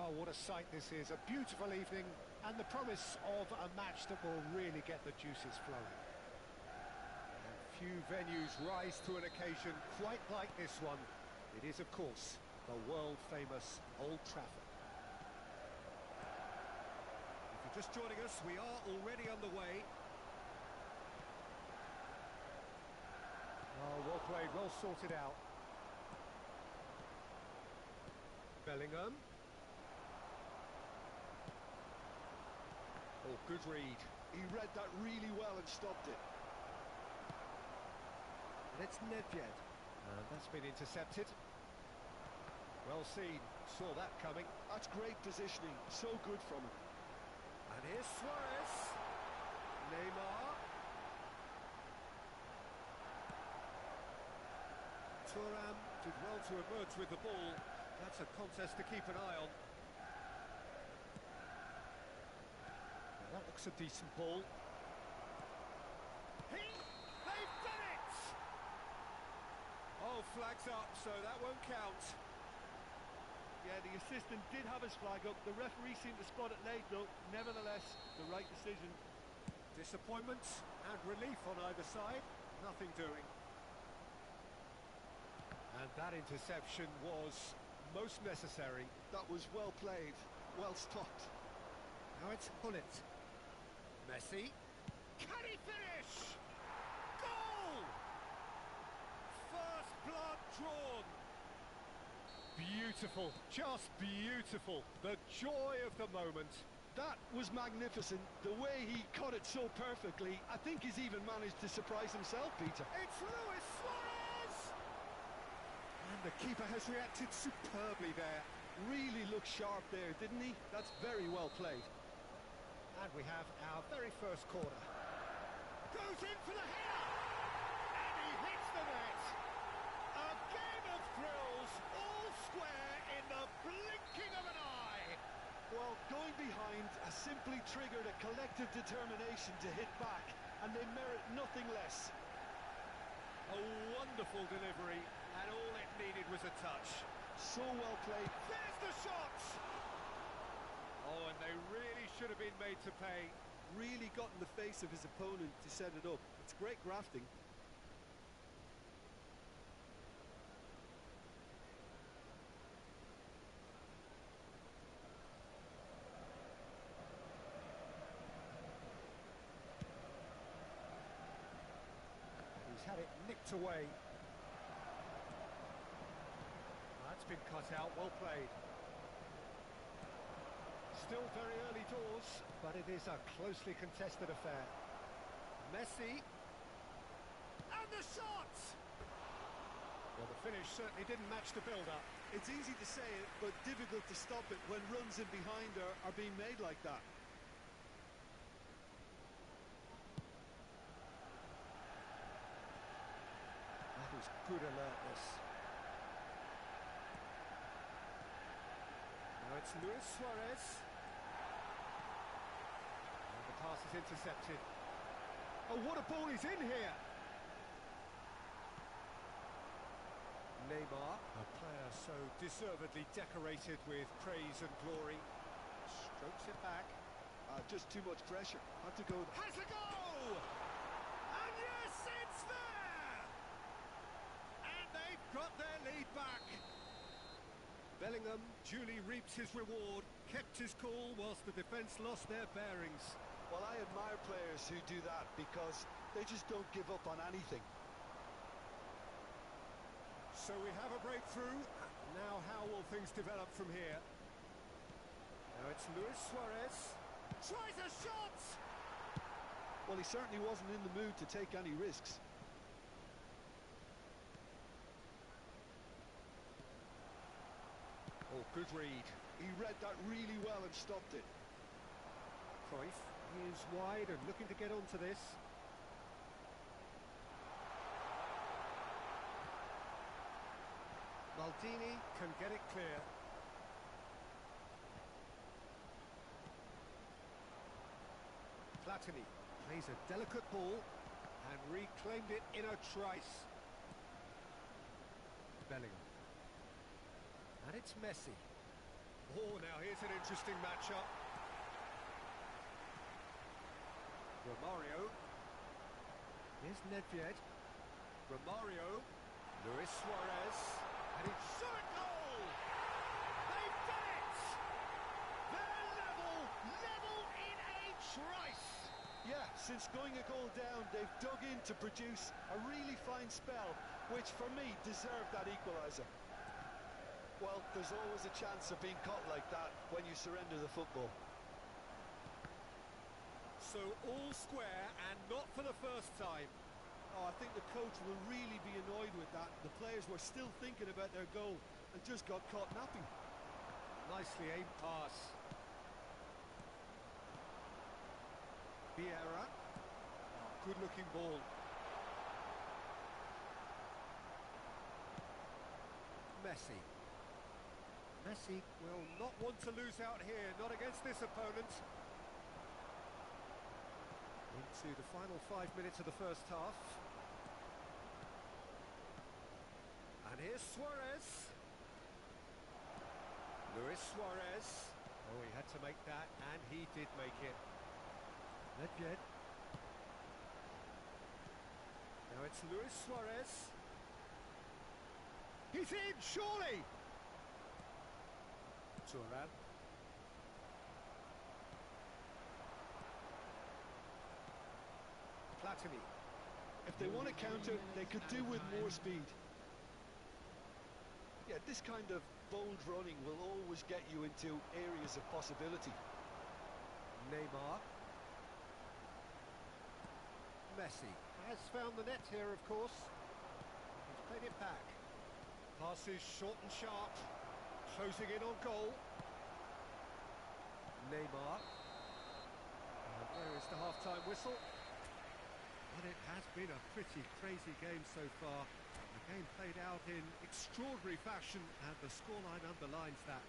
Oh, what a sight this is. A beautiful evening and the promise of a match that will really get the juices flowing. And few venues rise to an occasion quite like this one. It is, of course, the world-famous Old Trafford. If you're just joining us, we are already underway. Oh, well played, well sorted out. Bellingham. Oh, good read. He read that really well and stopped it. And it's Nedved. And that's been intercepted. Well seen. Saw that coming. That's great positioning. So good from him. And here's Suarez. Neymar. Thuram did well to emerge with the ball. That's a contest to keep an eye on. Now that looks a decent ball. They've done it! Oh, flags up, so that won't count. Yeah, the assistant did have his flag up. The referee seemed to spot it late, though. Nevertheless, the right decision. Disappointment and relief on either side. Nothing doing. And that interception was most necessary. That was well played, well stopped. Now it's Hullet. Messi. Can he finish? Goal! First blood drawn. Beautiful, just beautiful. The joy of the moment. That was magnificent. The way he cut it so perfectly. I think he's even managed to surprise himself, Peter. It's Luis Suarez! And the keeper has reacted superbly there. Really looked sharp there, didn't he? That's very well played. And we have our very first corner. Goes in for the header! And he hits the net! A game of thrills, all square in the blinking of an eye! Well, going behind has simply triggered a collective determination to hit back, and they merit nothing less. A wonderful delivery, and all it needed was a touch. So well played. There's the shot! Oh, and they really should have been made to pay. Really got in the face of his opponent to set it up. It's great grafting. He's had it nicked away. That's been cut out, well played. Still very early doors, but it is a closely contested affair. Messi. And the shot! Well, the finish certainly didn't match the build-up. It's easy to say it, but difficult to stop it when runs in behind are being made like that. That was good alertness. Now it's Luis Suarez. And the pass is intercepted. Oh, what a ball is in here! Neymar, a player so deservedly decorated with praise and glory, strokes it back. Just too much pressure. Had to go. Has a goal! And yes, it's there! And they've got their lead back. Bellingham duly reaps his reward, kept his cool whilst the defence lost their bearings. Well, I admire players who do that because they just don't give up on anything. So we have a breakthrough. Now how will things develop from here? Now it's Luis Suarez. Tries a shot! Well, he certainly wasn't in the mood to take any risks. Oh, good read. He read that really well and stopped it. Cruyff is wide and looking to get onto this. Maldini can get it clear. Platini plays a delicate ball and reclaimed it in a trice. Bellingham. And it's Messi. Oh, now here's an interesting matchup. Romario. Here's Nedved. Romario. Luis Suarez. And it's shot a goal! They've done it! They're level in a trice! Yeah, since going a goal down, they've dug in to produce a really fine spell, which for me deserved that equaliser. Well, there's always a chance of being caught like that when you surrender the football. So all square, and not for the first time. Oh, I think the coach will really be annoyed with that. The players were still thinking about their goal and just got caught napping. Nicely aimed pass. Vieira. Good-looking ball. Messi. Messi will not want to lose out here, not against this opponent. Into the final 5 minutes of the first half. And here's Suarez. Luis Suarez. Oh, he had to make that, and he did make it. Nedved. Now it's Luis Suarez. He's in, surely! Thuram. Platini. If they want to counter, they could do with more speed. Yeah, this kind of bold running will always get you into areas of possibility. Neymar. Messi has found the net here, of course. He's played it back. Passes short and sharp. Closing in on goal. Neymar. And there is the half-time whistle. And it has been a pretty crazy game so far. The game played out in extraordinary fashion, and the scoreline underlines that.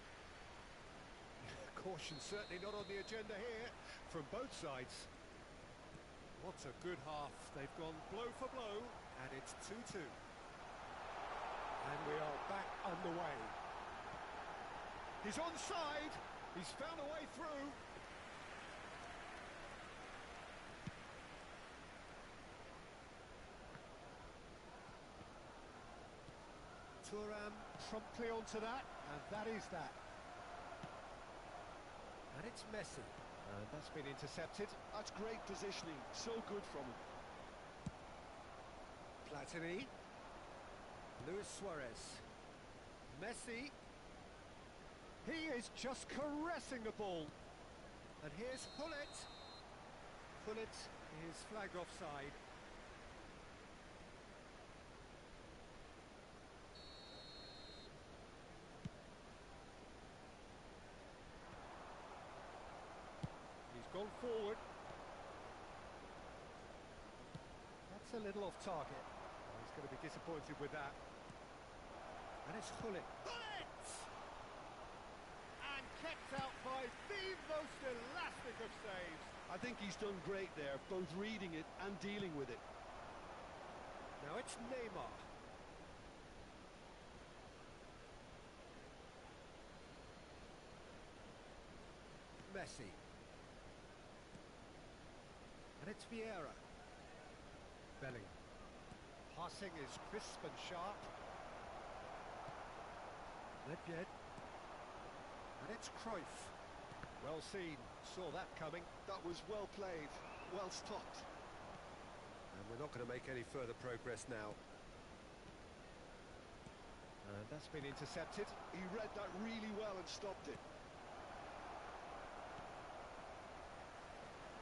Caution certainly not on the agenda here from both sides. What a good half. They've gone blow for blow, and it's 2-2. And we are back underway. He's onside. He's found a way through. Thuram promptly onto that, and that is that. And it's Messi. And that's been intercepted. That's great positioning. So good from him. Platini. Luis Suarez. Messi. He is just caressing the ball. And here's Hullet. Hullet is flagged offside. He's gone forward. That's a little off target. He's going to be disappointed with that. And it's Hullet. Hullet! And kept out by the most elastic of saves. I think he's done great there, both reading it and dealing with it. Now it's Neymar. Messi. And it's Vieira. Bellingham. Passing is crisp and sharp. Nedved. And it's Cruyff. Well seen. Saw that coming. That was well played, well stopped. And we're not going to make any further progress now. And that's been intercepted. He read that really well and stopped it.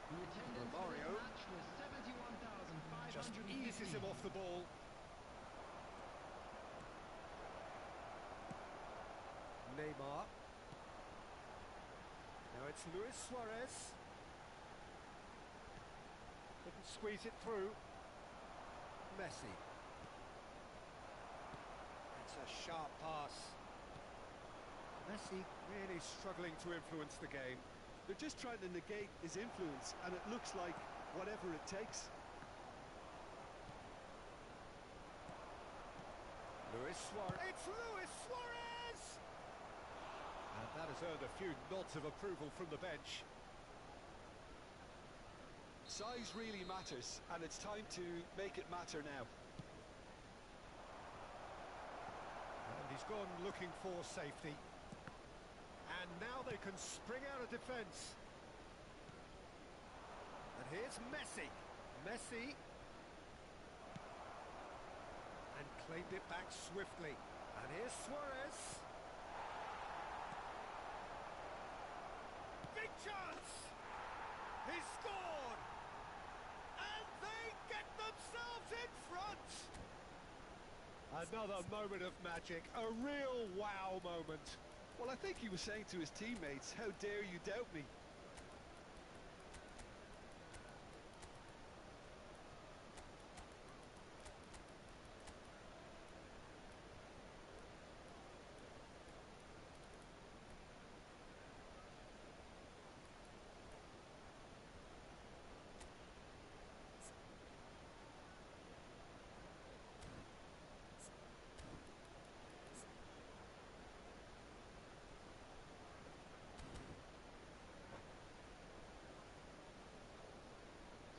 The attendance for Romario this match was 71,550. just eases him off the ball. Neymar. Now it's Luis Suarez. Couldn't squeeze it through. Messi. It's a sharp pass. Messi really struggling to influence the game. They're just trying to negate his influence, and it looks like whatever it takes. Luis Suarez. It's Luis Suarez! And that has has earned a few nods of approval from the bench. Size really matters, and it's time to make it matter now. And he's gone looking for safety. And now they can spring out of defence. And here's Messi. Messi. And claimed it back swiftly. And here's Suarez. Big chance! He's scored! And they get themselves in front! Another moment of magic, a real wow moment. Well, I think he was saying to his teammates, how dare you doubt me?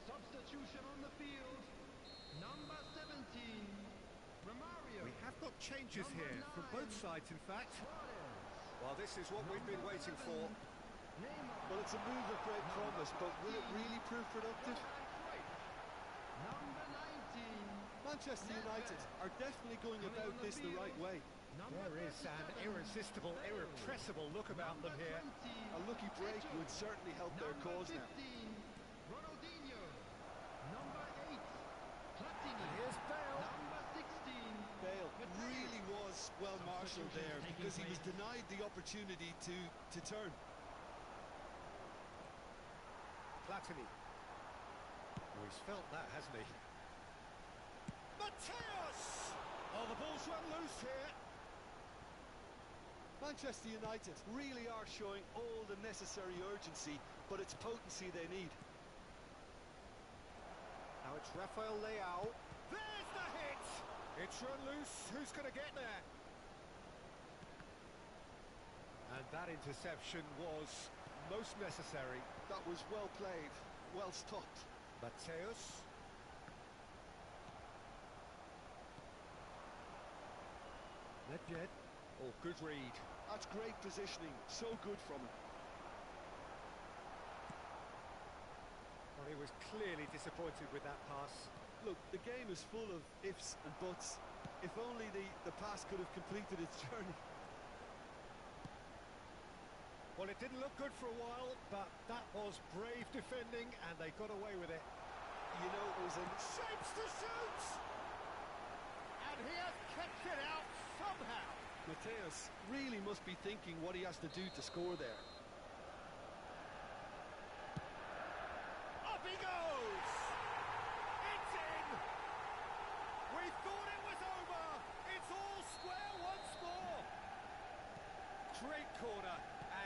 Substitution on the field. Number 17, Romario. We have got changes Number here from both 9, sides, in fact. Suarez. Well, this is what we've been Number waiting 7, for. Neymar. Well, it's a move of great promise, but will it really prove productive? Number 19, Manchester United are definitely going Coming about on the this the right field. way. number There is an 37, irresistible, Bale. irrepressible look about them here. A lucky break would certainly help their cause now. Number 15, Ronaldinho. Number 8, Platini. And here's Bale. Number 16, Bale Mateo. really was well marshalled there because he was denied the opportunity to turn. Platini. Oh, he's felt that, hasn't he? Mateus! Oh, the ball's run loose here. Manchester United really are showing all the necessary urgency, but it's potency they need. Now it's Rafael Leao. There's the hit! It's run loose. Who's going to get there? And that interception was most necessary. That was well played, well stopped. Mateus. Nedved. Oh, good read. That's great positioning, so good from him. Well, he was clearly disappointed with that pass. Look, the game is full of ifs and buts. If only the pass could have completed its journey. Well, it didn't look good for a while, but that was brave defending, and they got away with it. You know, it was a... Shapes to shoot! And he has kept it out somehow. Mateus really must be thinking what he has to do to score there. Up he goes! It's in! We thought it was over! It's all square once more! Great corner,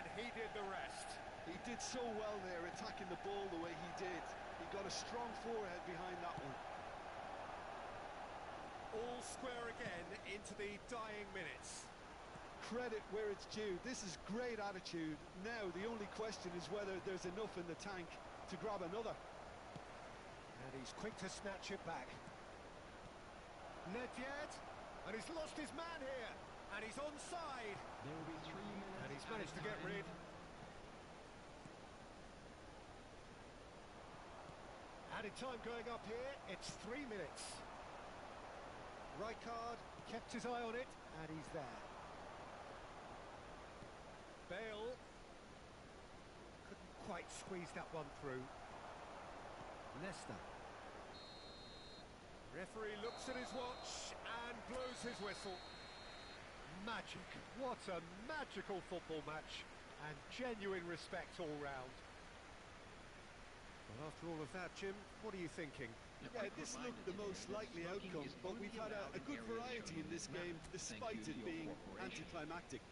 and he did the rest. He did so well there, attacking the ball the way he did. He got a strong forehead behind that one. All square again into the dying minutes. Credit where it's due. This is great attitude. Now the only question is whether there's enough in the tank to grab another. And he's quick to snatch it back. Nedved, and he's lost his man here, and he's onside. There will be 3 minutes. And he's managed to get rid. Added time going up here, it's 3 minutes. Rijkaard kept his eye on it, and he's there. Bale couldn't quite squeeze that one through. Leicester. Referee looks at his watch and blows his whistle. Magic. What a magical football match, and genuine respect all round. Well, after all of that, Jim, what are you thinking? Yeah, this looked the most likely outcome, but we've had a good variety in this game, despite it being anticlimactic.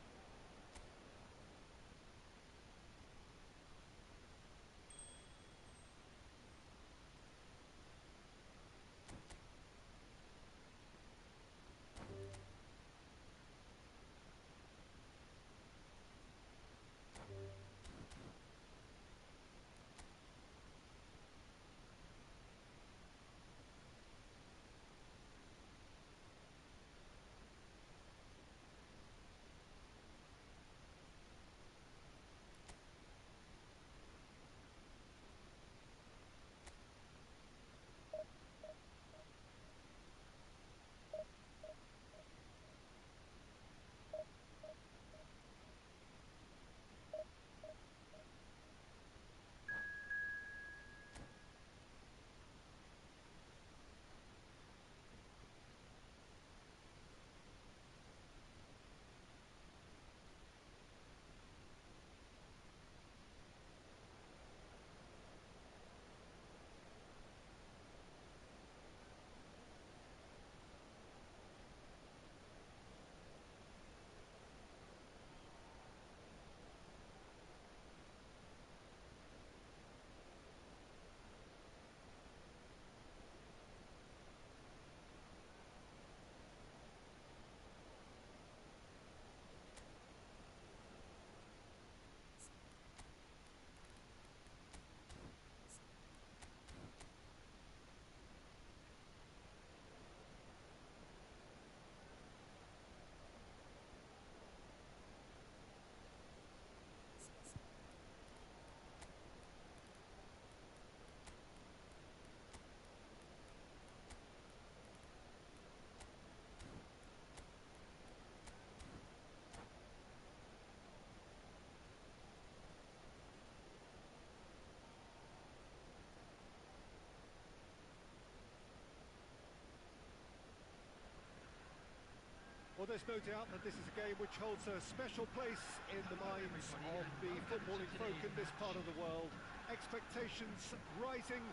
Well, there's no doubt that this is a game which holds a special place in the minds of the footballing folk in this part of the world. Expectations rising,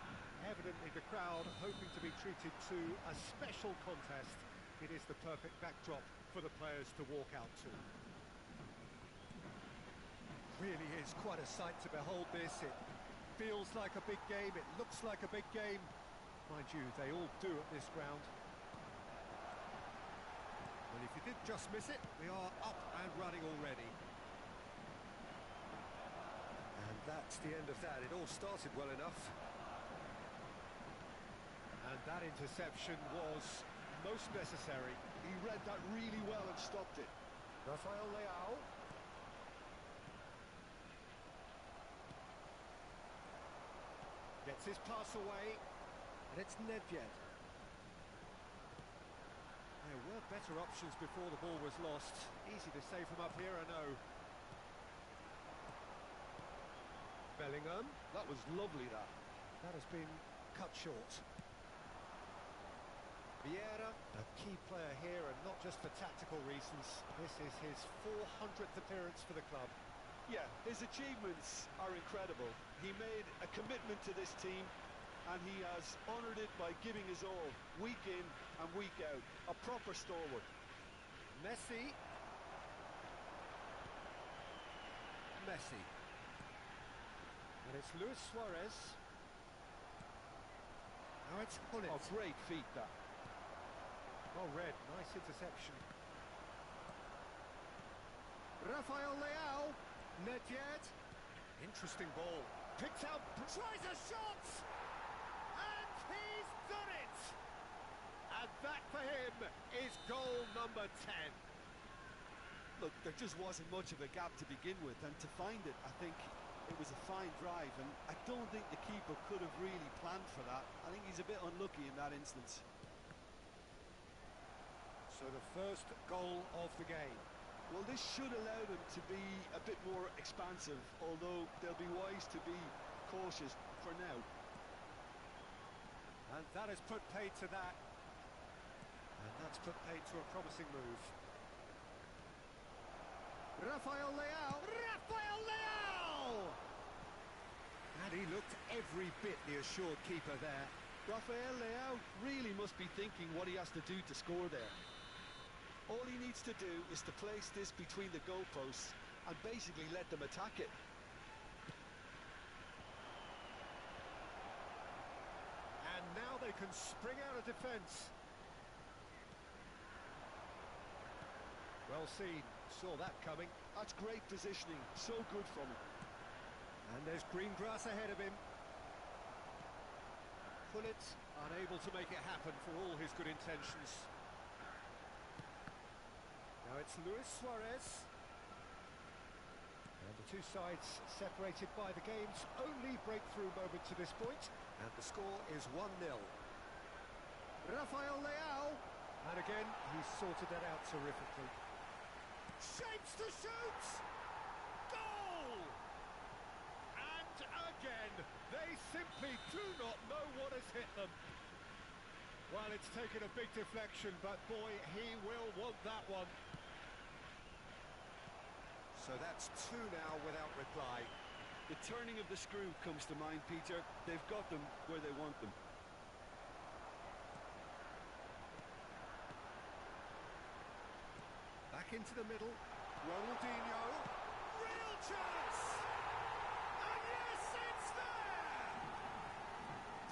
evidently the crowd hoping to be treated to a special contest. It is the perfect backdrop for the players to walk out to. Really is quite a sight to behold this. It feels like a big game, it looks like a big game. Mind you, they all do at this ground. Well, if you did just miss it, we are up and running already. And that's the end of that. It all started well enough. And that interception was most necessary. He read that really well and stopped it. Rafael Leao. Gets his pass away, and it's Nedved. There were better options before the ball was lost. Easy to say from up here, I know. Bellingham. That was lovely, that. That has been cut short. Vieira, a key player here, and not just for tactical reasons. This is his 400th appearance for the club. Yeah, his achievements are incredible. He made a commitment to this team, and he has honoured it by giving his all, week in and week out. A proper stalwart. Messi. And it's Luis Suarez. Now it's Gullit. Oh, great feat, that. Well read, nice interception. Rafael Leao. Nedved. Interesting ball. Picked out, tries a shot! And he's done it! And that for him is goal number 10. Look, there just wasn't much of a gap to begin with, and to find it, I think it was a fine drive, and I don't think the keeper could have really planned for that. I think he's a bit unlucky in that instance. So the first goal of the game. Well, this should allow them to be a bit more expansive, although they'll be wise to be cautious for now. And that has put paid to that. And that's put paid to a promising move. Rafael Leao! Rafael Leao! And he looked every bit the assured keeper there. Rafael Leao really must be thinking what he has to do to score there. All he needs to do is to place this between the goalposts and basically let them attack it. And now they can spring out of defence. Well seen, saw that coming. That's great positioning, so good from him. And there's green grass ahead of him. Gullit unable to make it happen for all his good intentions. Now it's Luis Suarez. And the two sides separated by the game's only breakthrough moment to this point. And the score is 1-0. Rafael Leao. And again, he's sorted that out terrifically. Shapes to shoot! Goal! And again, they simply do not know what has hit them. Well, it's taken a big deflection, but boy, he will want that one. So that's two now without reply. The turning of the screw comes to mind, Peter. They've got them where they want them. Back into the middle. Ronaldinho. Real chance! And yes, it's there!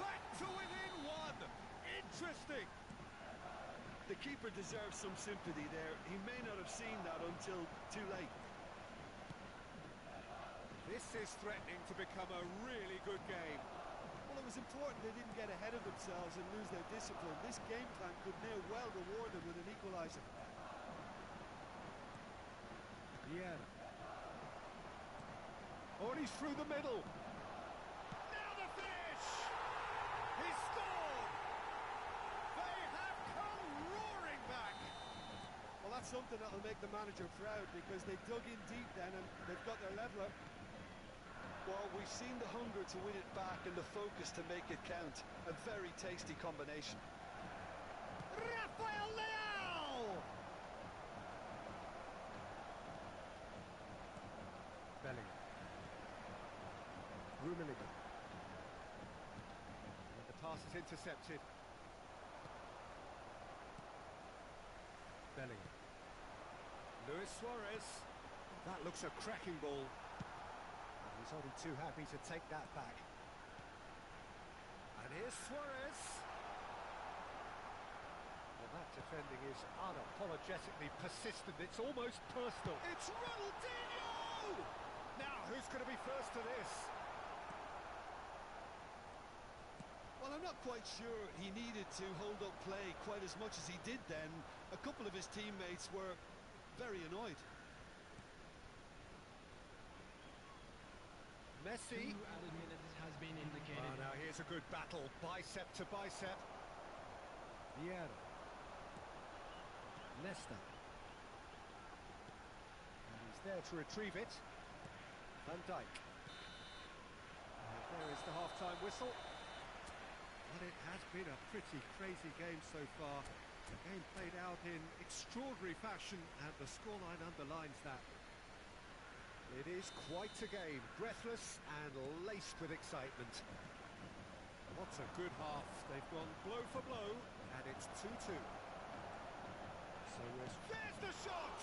Back to within one. Interesting. The keeper deserves some sympathy there. He may not have seen that until too late. This is threatening to become a really good game. Well, it was important they didn't get ahead of themselves and lose their discipline. This game plan could now well reward them with an equaliser. Yeah. Oh, and he's through the middle. Now the finish! He scored! They have come roaring back. Well, that's something that'll make the manager proud, because they dug in deep then and they've got their leveller. Well, we've seen the hunger to win it back and the focus to make it count. A very tasty combination. Rafael Leao! Rummenigge. And the pass is intercepted. Bellingham. Luis Suarez. That looks a cracking ball. And he's only too happy to take that back. And here's Suarez. Well, that defending is unapologetically persistent. It's almost personal. It's Ronaldinho! Now, who's going to be first to this? Well, I'm not quite sure he needed to hold up play quite as much as he did then. A couple of his teammates were very annoyed. Messi. 2 added minutes has been indicated. Oh, now here's a good battle, bicep to bicep. Vieira. Nesta. And he's there to retrieve it. Van Dijk. And there is the half-time whistle. Well, it has been a pretty crazy game so far. The game played out in extraordinary fashion, and the scoreline underlines that. It is quite a game, breathless and laced with excitement. What a good half. They've gone blow for blow, and it's 2-2. So there's the shot!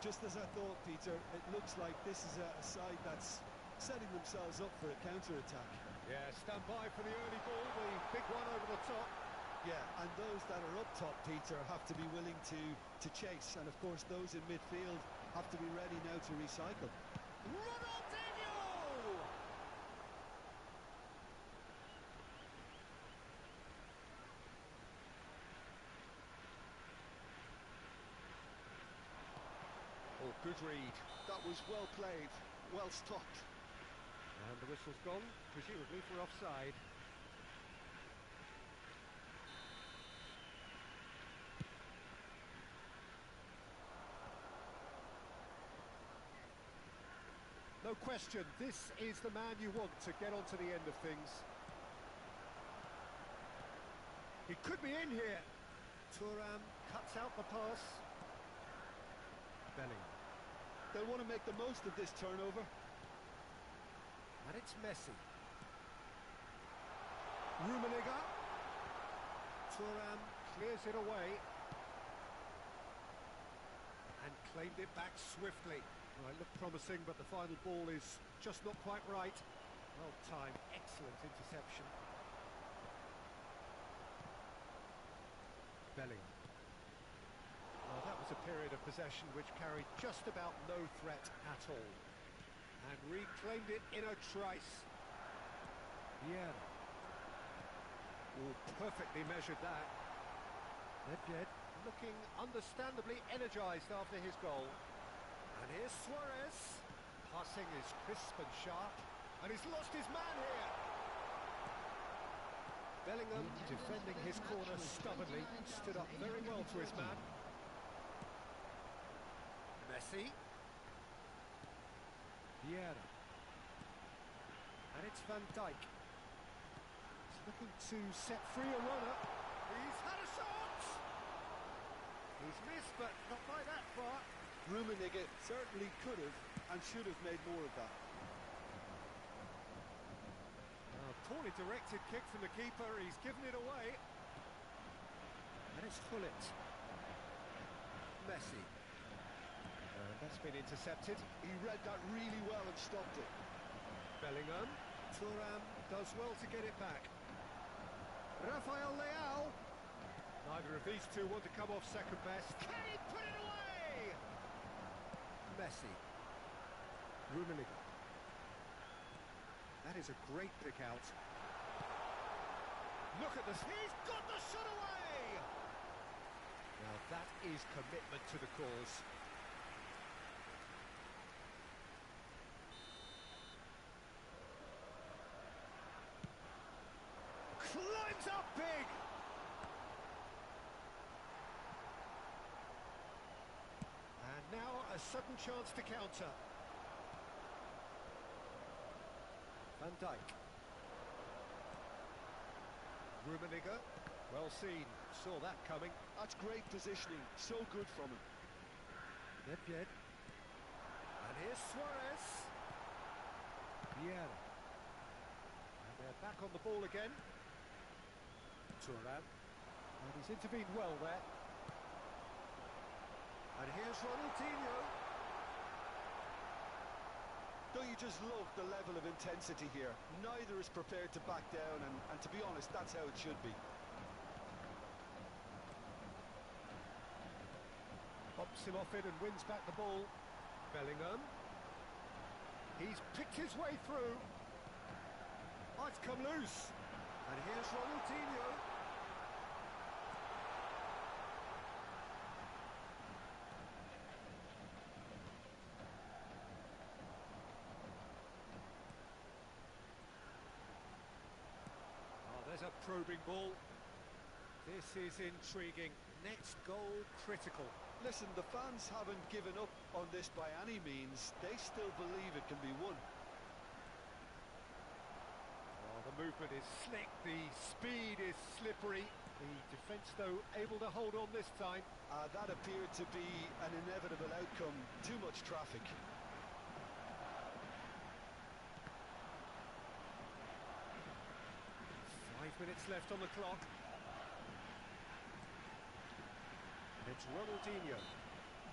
Just as I thought, Peter, it looks like this is a side that's setting themselves up for a counter-attack. Yeah, stand by for the early ball, the big one over the top. Yeah, and those that are up top, Peter, have to be willing to chase. And of course, those in midfield have to be ready now to recycle. Ronaldinho! Oh, good read. That was well played, well stopped. And the whistle's gone, presumably for offside. No question, this is the man you want to get onto the end of things. He could be in here. Thuram cuts out the pass. Bellingham. They'll want to make the most of this turnover. And it's Messi. Rummenigge. Thuram clears it away. And claimed it back swiftly. Well, it looked promising, but the final ball is just not quite right. Well timed, excellent interception. Bellingham. Well, that was a period of possession which carried just about no threat at all. And reclaimed it in a trice. Vieira. Oh, perfectly measured that. Nedved looking understandably energised after his goal. And here's Suarez. Passing is crisp and sharp. And he's lost his man here. Bellingham defending his corner stubbornly. Stood up very well to his man. Messi. Vieira. And it's Van Dijk. He's looking to set free a runner. He's had a shot! He's missed, but not by that far. Rummenigge certainly could have and should have made more of that. Poorly directed kick from the keeper. He's given it away. And it's Gullit. Messi. And that's been intercepted. He read that really well and stopped it. Bellingham. Thuram does well to get it back. Rafael Leao. Neither of these two want to come off second best. Can he put it away? Messi. Rummenigge. That is a great pick out. Look at this. He's got the shot away! Now that is commitment to the cause. Climbs up big! And now a sudden chance to counter. Van Dijk. Rummenigge. Well seen. Saw that coming. That's great positioning. So good from him. Nedved. And here's Suarez. Vieira. And they're back on the ball again. Thuram. And he's intervened well there. And here's Ronaldinho. Don't you just love the level of intensity here? Neither is prepared to back down, and to be honest, that's how it should be. Bumps him off it and wins back the ball. Bellingham. He's picked his way through. Oh, it's come loose. And here's Ronaldinho. Oh, there's a probing ball. This is intriguing. Next goal critical. Listen, the fans haven't given up on this by any means. They still believe it can be won. Oh, the movement is slick, the speed is slippery. The defence, though, able to hold on this time. That appeared to be an inevitable outcome. Too much traffic. 5 minutes left on the clock. It's Ronaldinho.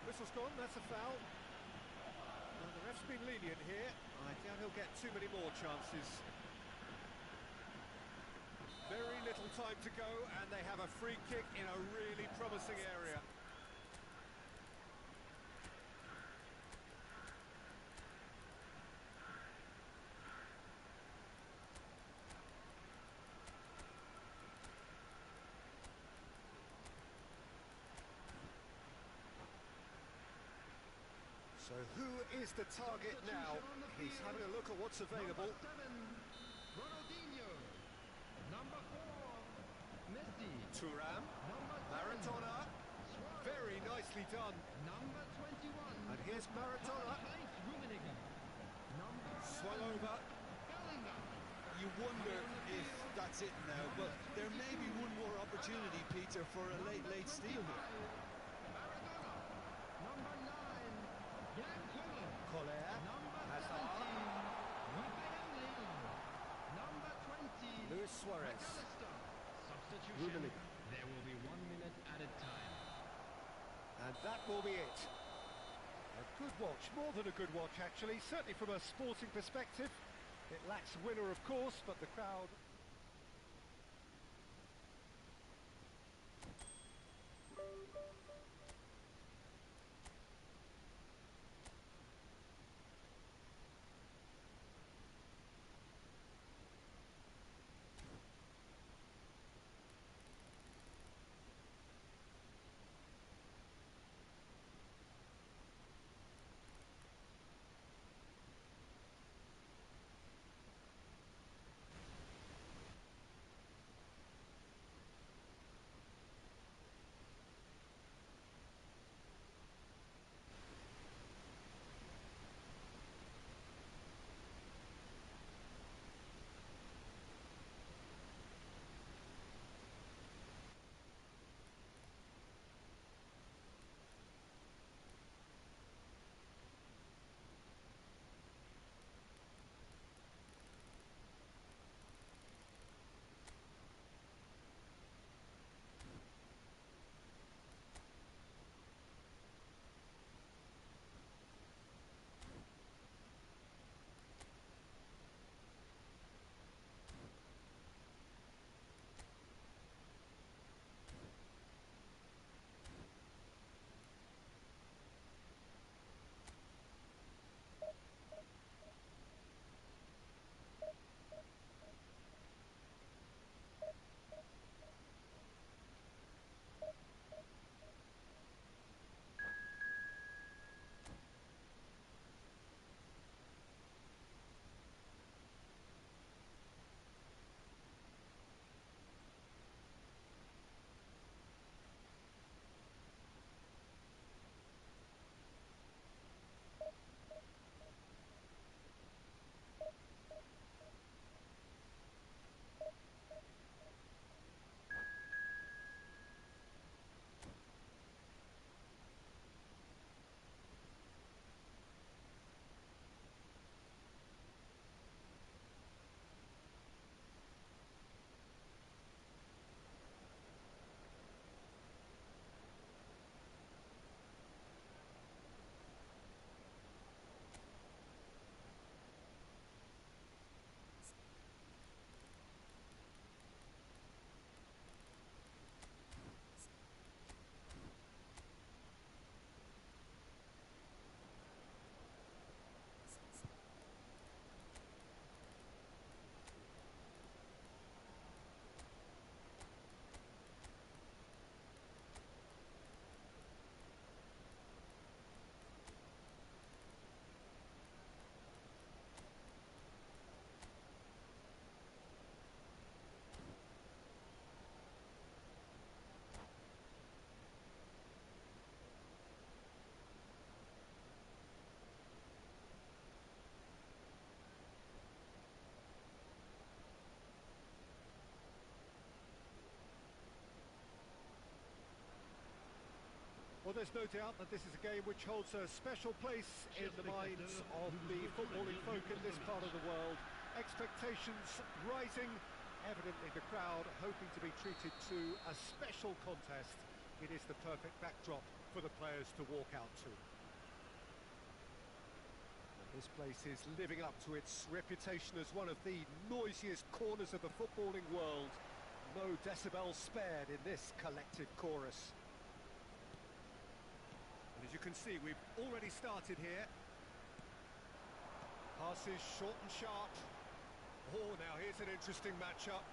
Whistle's gone, that's a foul. Well, the ref's been lenient here. I doubt he'll get too many more chances. Very little time to go, and they have a free kick in a really promising area. So who is the target now? He's having a look at what's available. Number 7, Ronaldinho. Number 4, Messi. Thuram, Number 10, Maradona. Suarez. Very nicely done. Number 21, And here's Maradona. Karl-Heinz Rummenigge. Number 11, Swung over. Bellingham. You wonder if that's it now, but there may be one more opportunity, Peter, for a late steal here. Maradona. Number 9, Jan Koller. Koller. Number Hazard. 17, Rafael Leao. Number 20, Luis Suarez. McAllister. Substitution. Rummenigge. There will be 1 minute added time. And that will be it. A good watch, more than a good watch actually, certainly from a sporting perspective. It lacks a winner of course, but the crowd there's no doubt that this is a game which holds a special place in the minds of the footballing folk in this part of the world. Expectations rising, evidently the crowd hoping to be treated to a special contest. It is the perfect backdrop for the players to walk out to. And this place is living up to its reputation as one of the noisiest corners of the footballing world. No decibels spared in this collective chorus. And as you can see, we've already started here. Passes short and sharp. Oh, now here's an interesting matchup.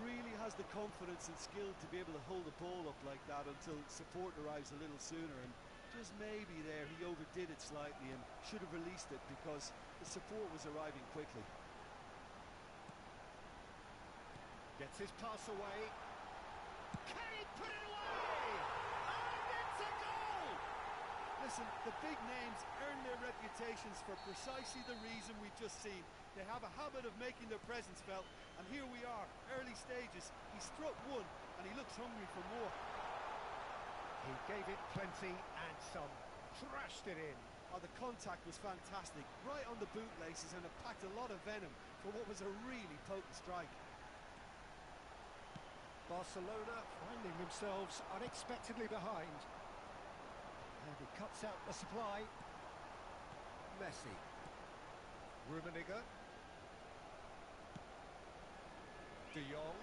Really has the confidence and skill to be able to hold the ball up like that until support arrives a little sooner, and just maybe there he overdid it slightly and should have released it because the support was arriving quickly. Gets his pass away. Can he put it away? And it's a goal! Listen, the big names earn their reputations for precisely the reason we've just seen. They have a habit of making their presence felt, and here we are, early stages. He struck one, and he looks hungry for more. He gave it plenty and some. Thrashed it in. Oh, the contact was fantastic, right on the bootlaces, and it packed a lot of venom for what was a really potent strike. Barcelona finding themselves unexpectedly behind. And he cuts out the supply. Messi. Rummenigge. De Jong.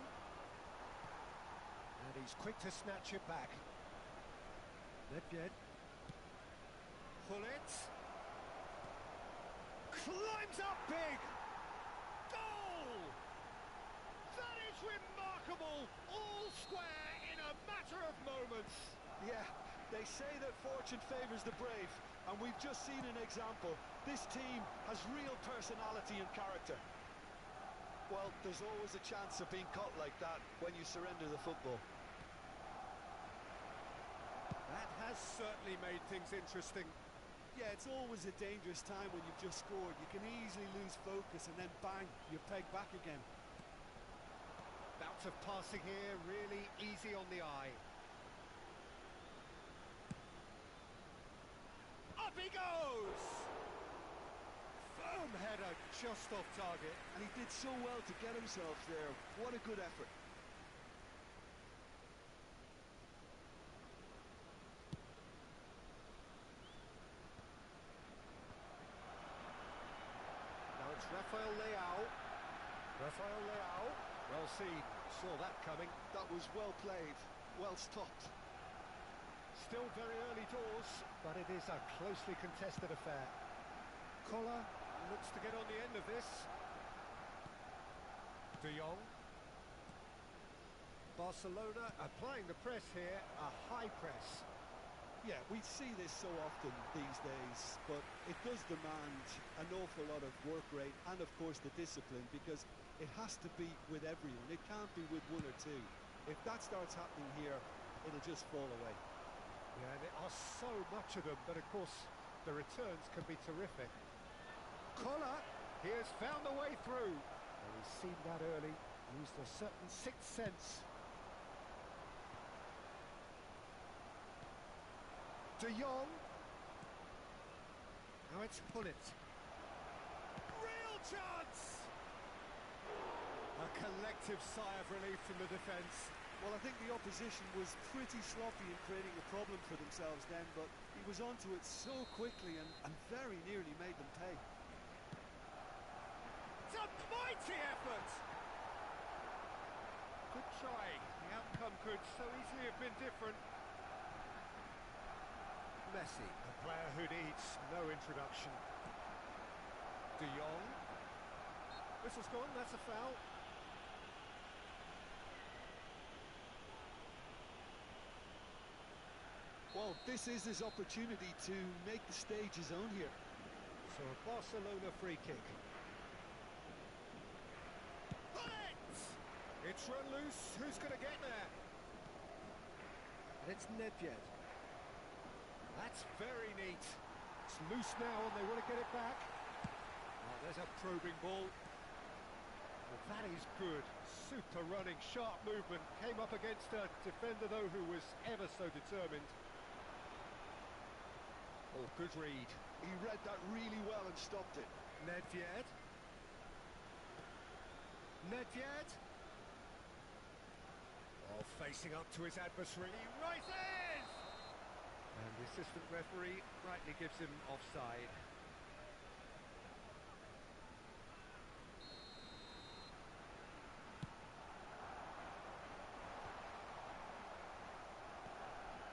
And he's quick to snatch it back. Nedved. Pullet. Climbs up big. Goal! That is remarkable! All square in a matter of moments. Yeah, they say that fortune favours the brave, and we've just seen an example. This team has real personality and character. Well, there's always a chance of being caught like that when you surrender the football. That has certainly made things interesting. Yeah, it's always a dangerous time when you've just scored. You can easily lose focus and then bang, you're pegged back again. Bout of passing here, really easy on the eye. Up he goes! Firm header, just off target. And he did so well to get himself there. What a good effort. Now it's Rafael Leao. Rafael Leao. Well seen, saw that coming. That was well played, well stopped. Still very early doors, but it is a closely contested affair. Collar looks to get on the end of this. De Jong. Barcelona applying the press here, a high press. Yeah, we see this so often these days, but it does demand an awful lot of work rate and, of course, the discipline, because it has to be with everyone. It can't be with one or two. If that starts happening here, it'll just fall away. Yeah, there are so much of them, but of course, the returns can be terrific. Collar, he has found a way through. And he's seen that early, used a certain sixth sense. De Jong. Now it's Pullet. Real chance! A collective sigh of relief from the defence. Well, I think the opposition was pretty sloppy in creating a problem for themselves then, but he was onto it so quickly and very nearly made them pay. It's a mighty effort! Good try. The outcome could so easily have been different. Messi, a player who needs no introduction. De Jong. Whistle's gone, that's a foul. Well, this is his opportunity to make the stage his own here. So a Barcelona free kick. It's run loose, who's going to get there? And it's Nedved. That's very neat. It's loose now and they want to get it back. Oh, there's a probing ball. Well, that is good. Super running, sharp movement. Came up against a defender, though, who was ever so determined. Oh, good read. He read that really well and stopped it. Nedved. Nedved. Oh, facing up to his adversary. He rises! And the assistant referee rightly gives him offside.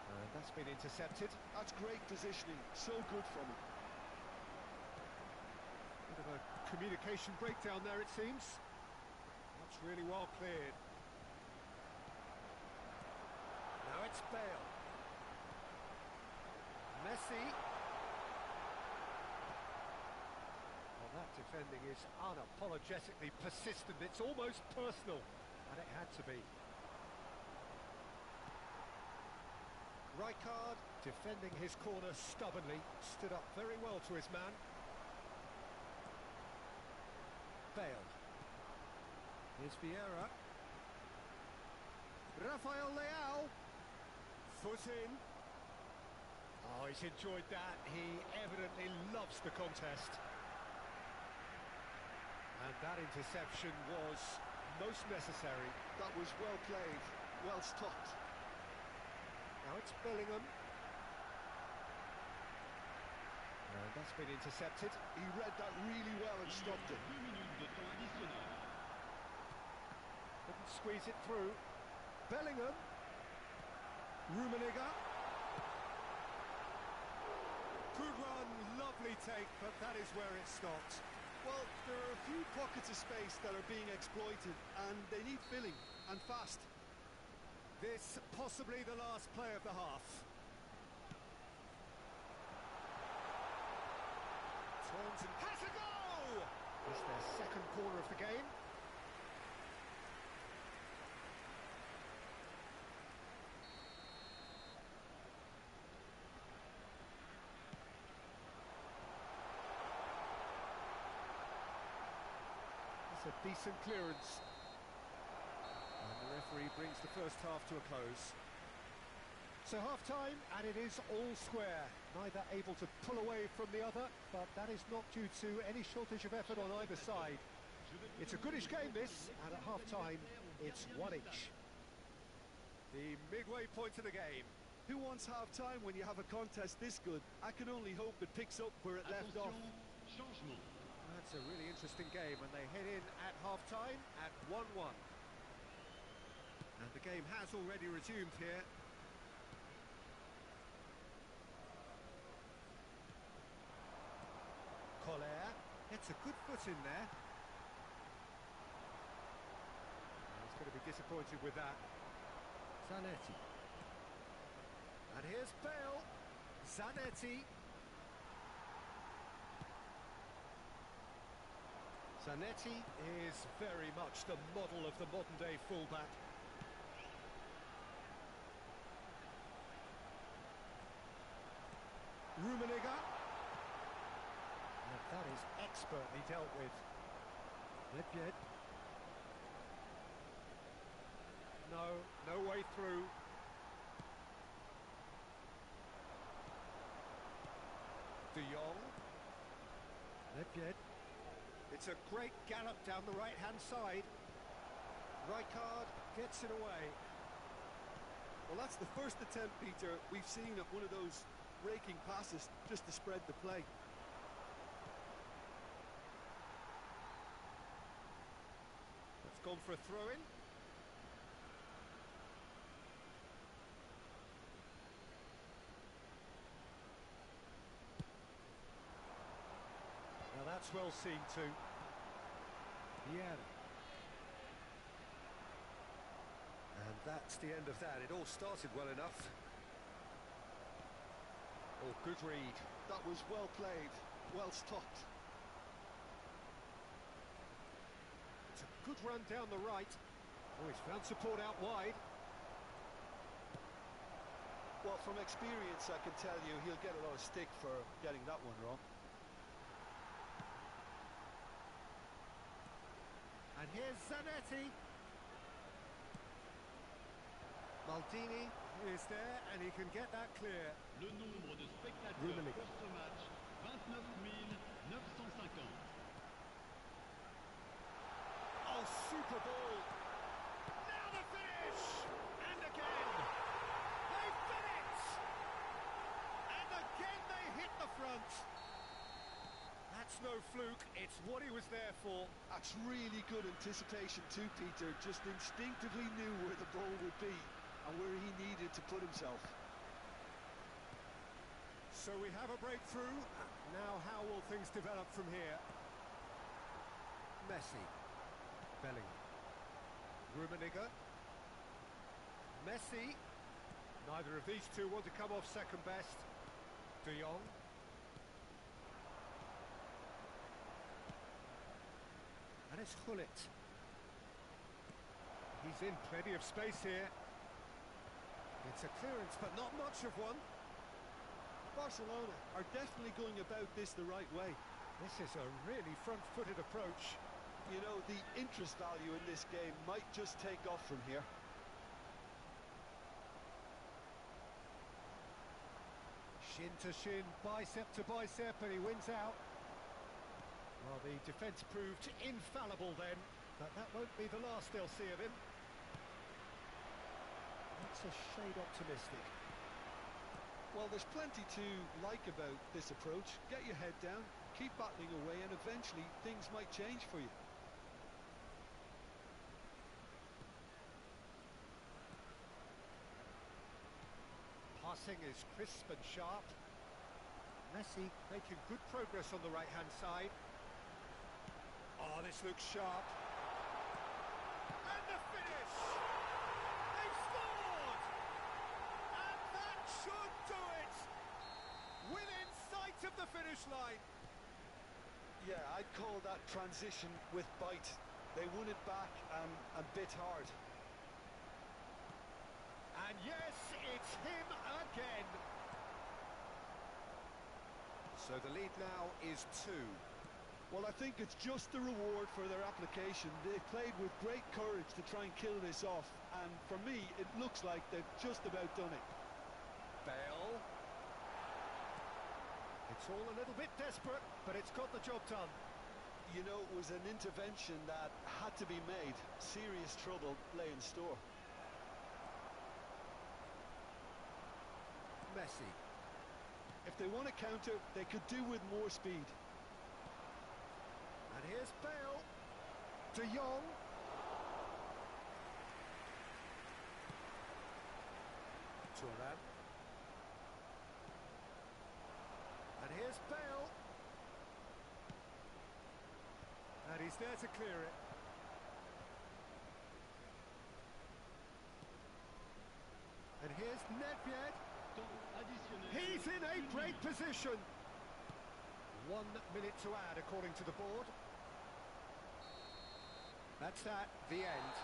And that's been intercepted. That's great positioning. So good from him. Bit of a communication breakdown there, it seems. That's really well cleared. Now it's Bale. Messi. Well, that defending is unapologetically persistent. It's almost personal, and it had to be. Rijkaard defending his corner stubbornly, stood up very well to his man. Bale. Here's Vieira. Rafael Leao. Foot in. Oh, he's enjoyed that. He evidently loves the contest. And that interception was most necessary. That was well played, well stopped. Now it's Bellingham. And that's been intercepted. He read that really well and stopped it. 2 minutes de temps additionnel. Couldn't squeeze it through. Bellingham. Rummenigge. Good run, lovely take, but that is where it stopped. Well, there are a few pockets of space that are being exploited, and they need filling, and fast. This possibly the last play of the half. Turns and has a goal! It's their second corner of the game. It's a decent clearance. And the referee brings the first half to a close. So half-time, and it is all square. Neither able to pull away from the other, but that is not due to any shortage of effort on either side. It's a goodish game, this, and at half-time, it's one each. The midway point of the game. Who wants half-time when you have a contest this good? I can only hope it picks up where it left off. Attention, changement. That's a really interesting game, and they head in at half-time at 1-1. And the game has already resumed here. Collier gets a good foot in there. He's going to be disappointed with that. Zanetti. And here's Bale. Zanetti. Zanetti is very much the model of the modern-day fullback. Rummenigge. And that is expertly dealt with. Nedved. No way through. De Jong. Nedved. It's a great gallop down the right-hand side. Rijkaard gets it away. Well, that's the first attempt, Peter, we've seen at one of those raking passes just to spread the play. It's gone for a throw-in. Now that's well seen too. Yeah. And that's the end of that. It all started well enough. Oh, good read. That was well played, well stopped. It's a good run down the right. Oh, he's found support out wide. Well, from experience, I can tell you he'll get a lot of stick for getting that one wrong. And And here's Zanetti. Maldini is there, and he can get that clear. Le nombre de spectateurs Rummenigge. pour ce match, 29 950. Oh, super ball. Now the finish! And again. They've done it! And again they hit the front. That's no fluke. It's what he was there for. That's really good anticipation too, Peter. Just instinctively knew where the ball would be and where he needed to put himself. So we have a breakthrough. Now how will things develop from here? Messi. Bellingham. Rummenigge. Messi. Neither of these two want to come off second best. De Jong. And it's Gullit. He's in plenty of space here. It's a clearance, but not much of one. Barcelona are definitely going about this the right way. This is a really front-footed approach. You know, the interest value in this game might just take off from here. Shin to shin, bicep to bicep, and he wins out. Well, the defence proved infallible then, but that won't be the last they'll see of him. That's a shade optimistic. Well, there's plenty to like about this approach. Get your head down, keep battling away, and eventually things might change for you. Passing is crisp and sharp. Messi making good progress on the right-hand side. Oh, this looks sharp. And the finish! They've scored! And that should do it! Within sight of the finish line. Yeah, I'd call that transition with bite. They won it back and bit hard. And yes, it's him again. So the lead now is 2. Well, I think it's just the reward for their application. They played with great courage to try and kill this off, and for me, it looks like they've just about done it. Bale. It's all a little bit desperate, but it's got the job done. You know, it was an intervention that had to be made. Serious trouble lay in store. Messi. If they want to counter, they could do with more speed. And here's Bale. De Jong. Thuram. And here's Bale. And he's there to clear it. And here's Nedved. He's in a great position. 1 minute to add according to the board. That's that, the end.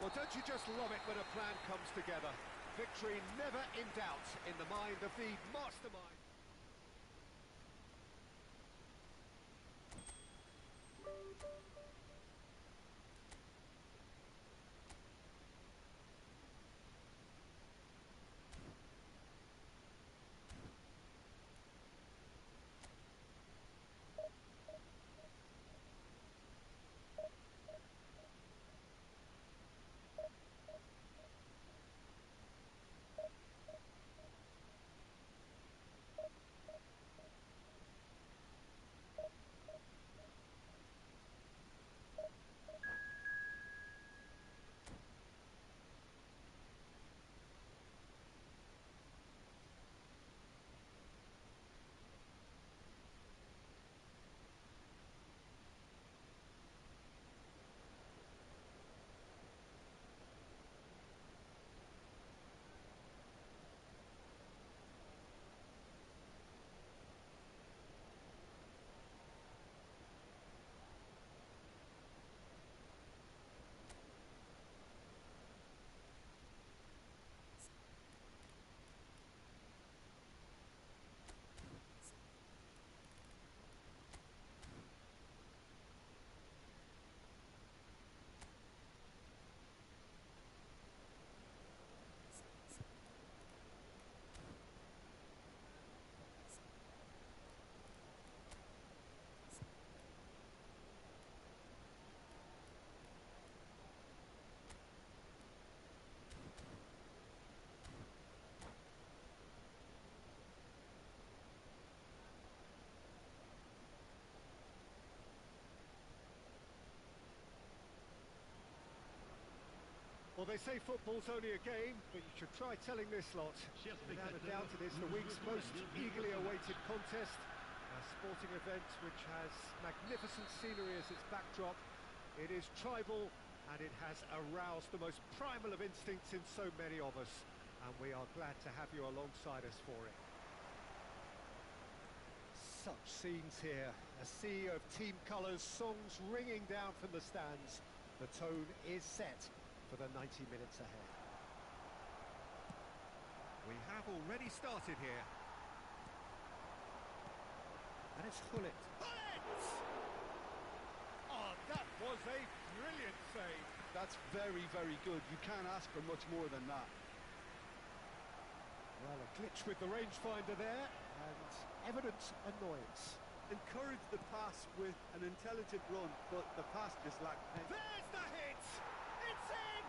Well, don't you just love it when a plan comes together? Victory never in doubt in the mind of the mastermind. they say football's only a game, but you should try telling this lot. Without a doubt, it is the week's most eagerly awaited contest. A sporting event which has magnificent scenery as its backdrop. It is tribal, and it has aroused the most primal of instincts in so many of us. And we are glad to have you alongside us for it. Such scenes here. A sea of team colours, songs ringing down from the stands. The tone is set for the 90 minutes ahead. We have already started here. And it's Gullit. Oh, that was a brilliant save. That's very, very good. You can't ask for much more than that. Well, a glitch with the rangefinder there, and evident annoyance. Encourage the pass with an intelligent run, but the pass just lacked pace. There's the hit! It's in!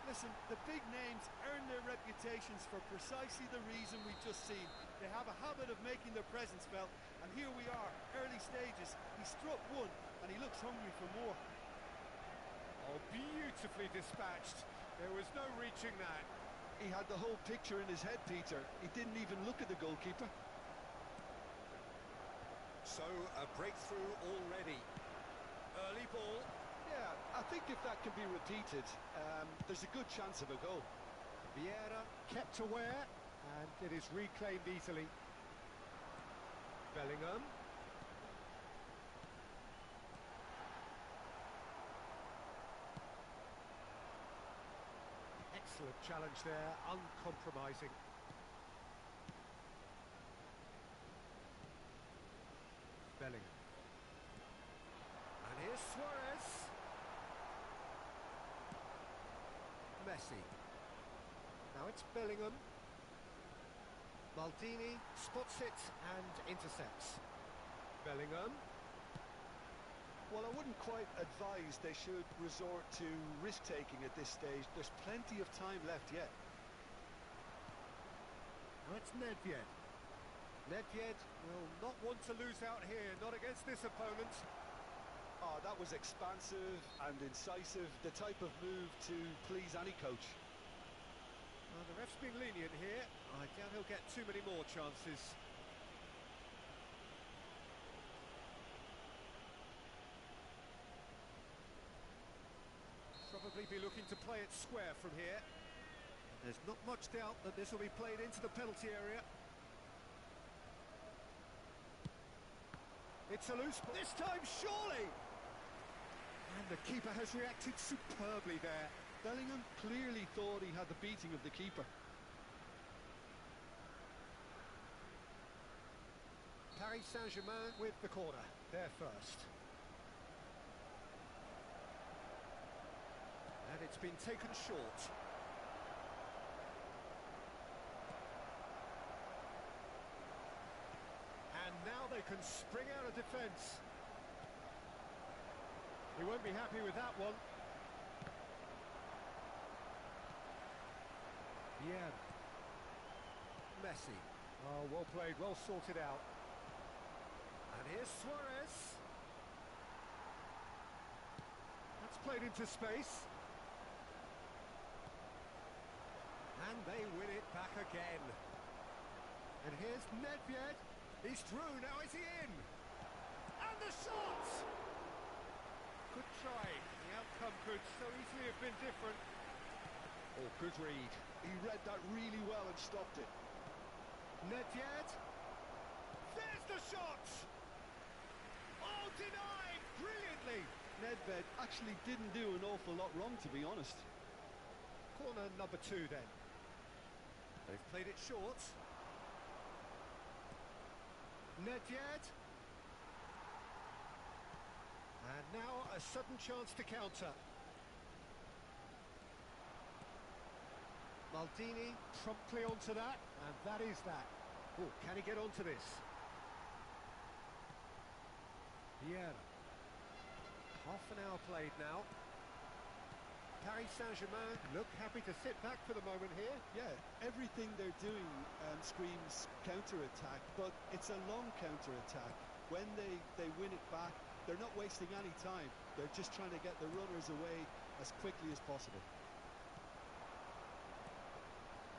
Listen, the big names earn their reputations for precisely the reason we've just seen. They have a habit of making their presence felt, and here we are, early stages. He struck one, and he looks hungry for more. Oh, beautifully dispatched. There was no reaching that. He had the whole picture in his head, Peter. He didn't even look at the goalkeeper. So, a breakthrough already. Early ball. Yeah, I think if that can be repeated, there's a good chance of a goal. Vieira kept aware, and it is reclaimed easily. Bellingham. Excellent challenge there, uncompromising. Bellingham. And here's Suarez. Messi. Now it's Bellingham. Maldini spots it and intercepts. Bellingham. Well, I wouldn't quite advise they should resort to risk-taking at this stage. There's plenty of time left yet. Now it's Nedved. Nedved will not want to lose out here, not against this opponent. Oh, that was expansive and incisive, the type of move to please any coach. Well, the ref's been lenient here. I doubt he'll get too many more chances. Probably be looking to play it square from here. There's not much doubt that this will be played into the penalty area. It's a loose ball. This time, surely! And the keeper has reacted superbly there. Bellingham clearly thought he had the beating of the keeper. Paris Saint-Germain with the corner. They're first. And it's been taken short. And now they can spring out of defence. He won't be happy with that one. Yeah. Messi. Oh, well played, well sorted out. And here's Suarez. That's played into space. And they win it back again. And here's Nedved. He's through, now is he in? And the shot! Good try. The outcome could so easily have been different. Oh, good read. He read that really well and stopped it. Nedved. There's the shot! Oh, denied brilliantly. Nedved actually didn't do an awful lot wrong, to be honest. Corner number 2 then. They've played it short. Nedved. And now a sudden chance to counter. Maldini promptly onto that, and that is that. Oh, can he get onto this? Vieira. Half an hour played now. Paris Saint-Germain look happy to sit back for the moment here. Yeah, everything they're doing screams counter-attack, but it's a long counter-attack. When they win it back, they're not wasting any time. They're just trying to get the runners away as quickly as possible.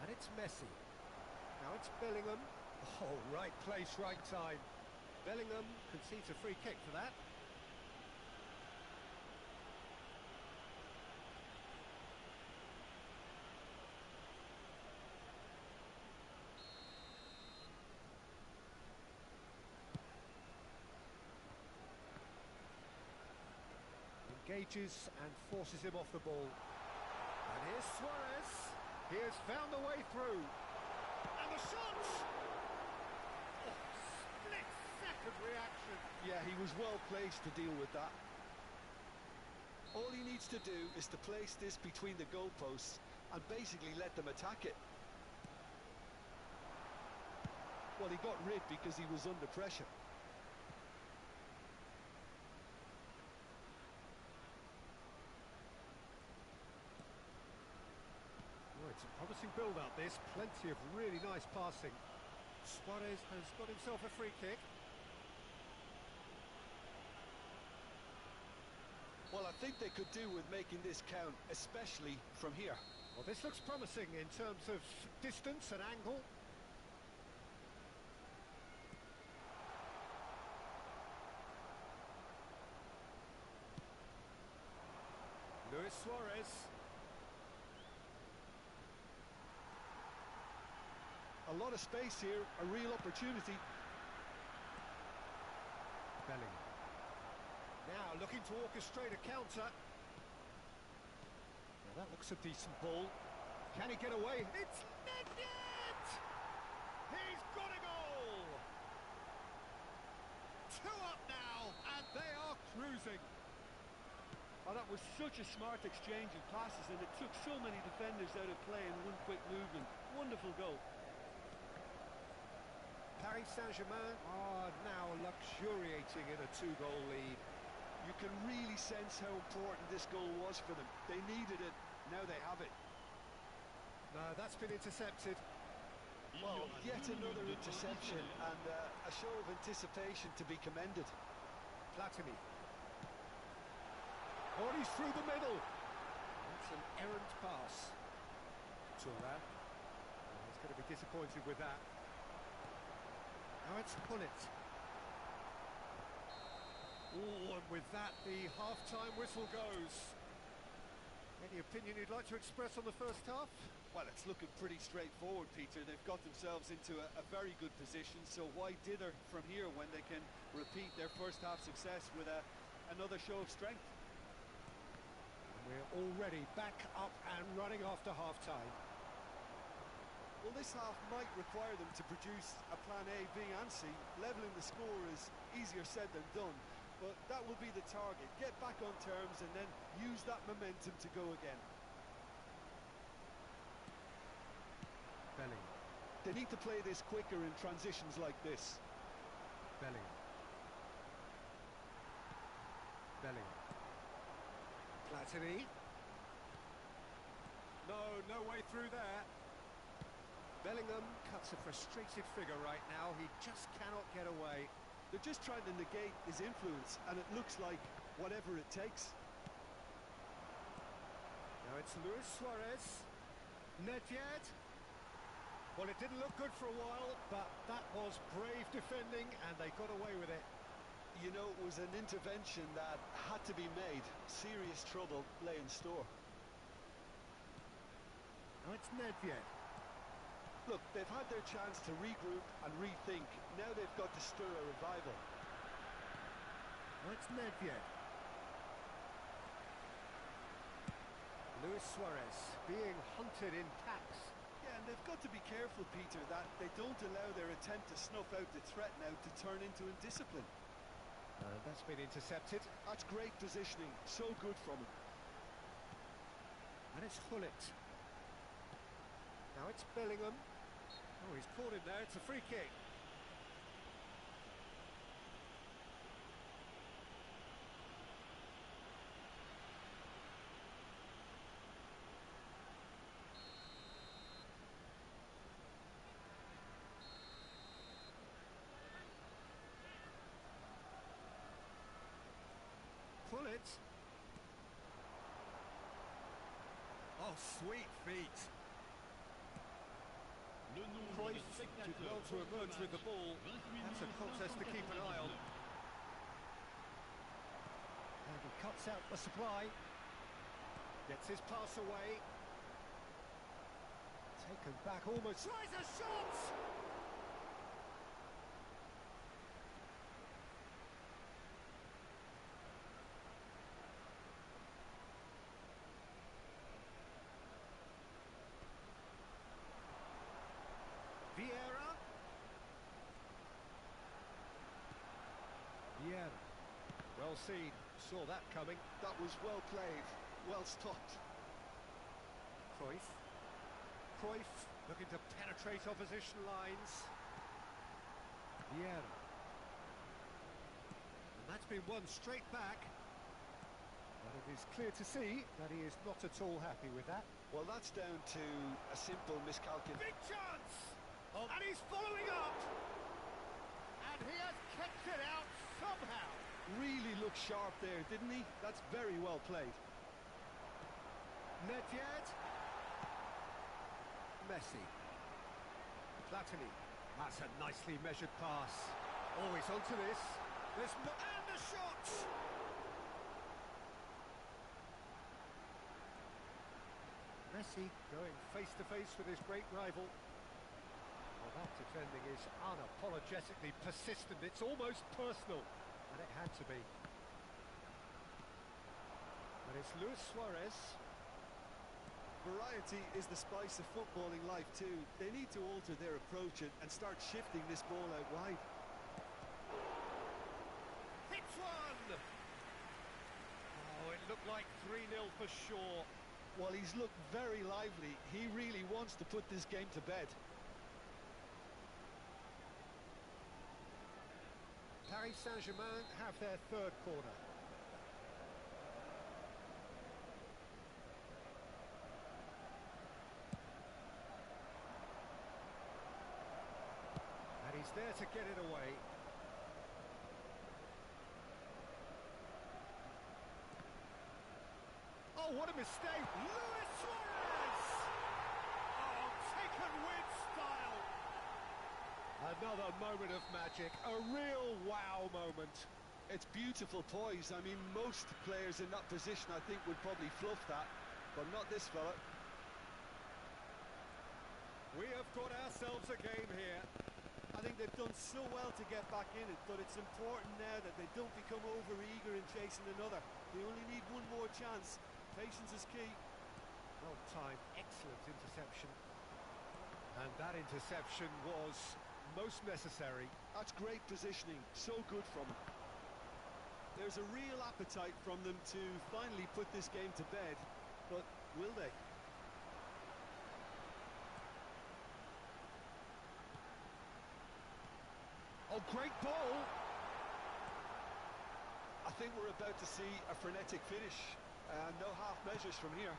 And it's Messi. Now it's Bellingham. Oh, right place, right time. Bellingham concedes a free kick for that. Engages and forces him off the ball. And here's Suarez. He has found the way through. And the shot! Oh, split-second reaction. Yeah, he was well placed to deal with that. All he needs to do is to place this between the goalposts and basically let them attack it. Well, he got rid because he was under pressure. Oh, it's a promising build-up, this. Plenty of really nice passing. Suarez has got himself a free kick. Well, I think they could do with making this count, especially from here. Well, this looks promising in terms of distance and angle. Luis Suarez. A lot of space here, a real opportunity. Bellingham. Now looking to orchestrate a counter. Now that looks a decent ball. Can he get away? It's Nedved! He's got a goal! 2 up now, and they are cruising. Oh, that was such a smart exchange of passes, and it took so many defenders out of play in one quick movement. Wonderful goal. Paris Saint-Germain are now luxuriating in a 2-goal lead. You can really sense how important this goal was for them. They needed it, now they have it. No, that's been intercepted. Well, yet another interception and a show of anticipation to be commended. Platini. Oh, he's through the middle. That's an errant pass. Thuram. He's going to be disappointed with that. Now it's Hullet. Oh, and with that, the half-time whistle goes. Any opinion you'd like to express on the first half? Well, it's looking pretty straightforward, Peter. They've got themselves into a very good position, so why dither from here when they can repeat their first half success with another show of strength? And we're already back up and running after half-time. Well, this half might require them to produce a plan A, B and C. Levelling the score is easier said than done, but that will be the target. Get back on terms and then use that momentum to go again. Bellingham. They need to play this quicker in transitions like this. Bellingham. Bellingham. Platini. No way through there. Bellingham cuts a frustrated figure right now. He just cannot get away. They're just trying to negate his influence, and it looks like whatever it takes. Now it's Luis Suarez. Nedved. Well, it didn't look good for a while, but that was brave defending, and they got away with it. You know, it was an intervention that had to be made. Serious trouble lay in store. Now it's Nedved. Look, they've had their chance to regroup and rethink. Now they've got to stir a revival. Now it's Nedved. Luis Suarez being hunted in packs. Yeah, and they've got to be careful, Peter, that they don't allow their attempt to snuff out the threat now to turn into indiscipline. That's been intercepted. That's great positioning. So good from him. And it's Hullet. Now it's Bellingham. Oh, he's caught him there. It's a free kick. Hullet. Oh, sweet feet. Cruyff did well to emerge with the ball. That's a contest to keep an eye on. And he cuts out the supply. Gets his pass away. Taken back almost. Tries a shot! Vieira. Well seen. Saw that coming. That was well played, well stopped. Cruyff. Cruyff looking to penetrate opposition lines. Vieira. And that's been won straight back. But it is clear to see that he is not at all happy with that. Well, that's down to a simple miscalculation. Big chance! Oh. And he's following up! And he has kicked it out somehow. Really looked sharp there, didn't he? That's very well played. Nedved. Messi. Platini. That's a nicely measured pass. Always onto this. And the shot! Messi going face to face with his great rival. Well, that defending is unapologetically persistent. It's almost personal, and it had to be. But it's Luis Suarez. Variety is the spice of footballing life too. They need to alter their approach and start shifting this ball out wide. Hits one! Oh, it looked like 3-0 for sure. Well, he's looked very lively. He really wants to put this game to bed. Paris Saint-Germain have their third corner. And he's there to get it away. Oh, what a mistake! Luis Suarez! Oh, taken with style! Another moment of magic, a real wow moment. It's beautiful poise. I mean, most players in that position, I think, would probably fluff that, but not this fella. We have got ourselves a game here. I think they've done so well to get back in it, but it's important now that they don't become over-eager in chasing another. They only need one more chance. Patience is key. Well timed, excellent interception. And that interception was most necessary. That's great positioning, so good from him. There's a real appetite from them to finally put this game to bed, but will they? Oh, great ball! I think we're about to see a frenetic finish. No half measures from here.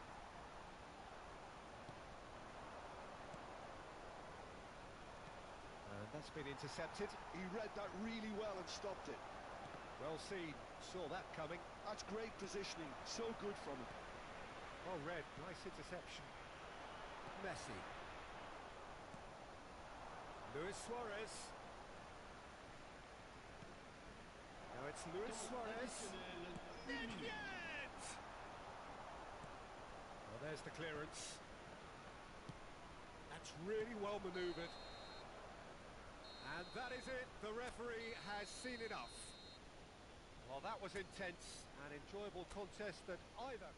And that's been intercepted. He read that really well and stopped it. Well seen, saw that coming. That's great positioning, so good from him. Well read, nice interception. Messi. Luis Suarez. Now it's Luis Suarez. Nedved! Well, there's the clearance. That's really well manoeuvred. And that is it. The referee has seen enough. Well, that was intense, an enjoyable contest that either...